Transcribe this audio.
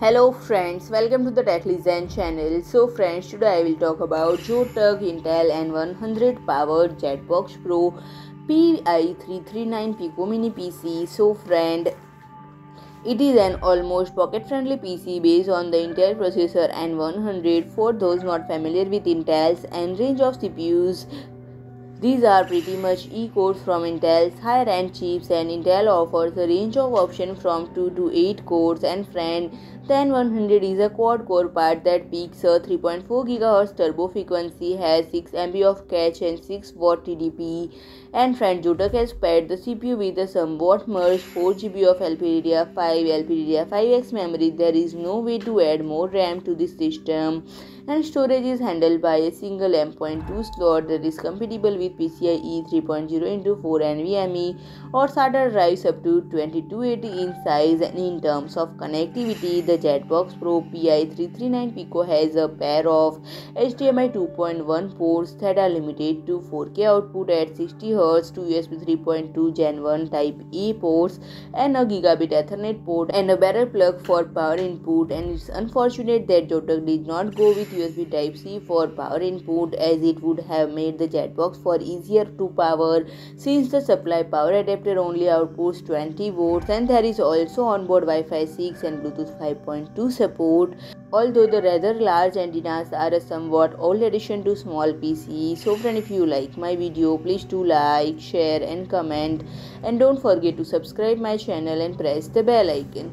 Hello friends, welcome to the TechListen channel. So friends, today I will talk about Zotac Intel N100 powered ZBOX Pro PI339 Pico mini PC. So friend, it is an almost pocket-friendly PC based on the Intel Processor N100. For those not familiar with Intel's N range of CPUs, these are pretty much e-cores from Intel's higher-end chips, and Intel offers a range of options from 2 to 8 cores. And friend, the N100 is a quad-core part that peaks a 3.4 GHz turbo frequency, has 6 MB of cache and 6 W TDP. And friend, Zotac has paired the CPU with a somewhat merged 4 GB of LPDDR5 LPDDR5X memory. There is no way to add more RAM to this system, and storage is handled by a single M.2 slot that is compatible with PCIe 3.0x4 NVMe or SATA drives up to 2280 in size. And in terms of connectivity, the ZBOX Pro PI339 Pico has a pair of HDMI 2.1 ports that are limited to 4K output at 60 Hz, 2 USB 3.2 Gen 1 Type A ports, and a Gigabit Ethernet port and a barrel plug for power input. And it's unfortunate that Zotac did not go with USB Type-C for power input, as it would have made the ZBOX for easier to power, since the supply power adapter only outputs 20 volts, and there is also onboard Wi-Fi 6 and Bluetooth 5.2 support. Although the rather large antennas are a somewhat old addition to small PC. So friend, if you like my video, please do like, share and comment, and don't forget to subscribe my channel and press the bell icon.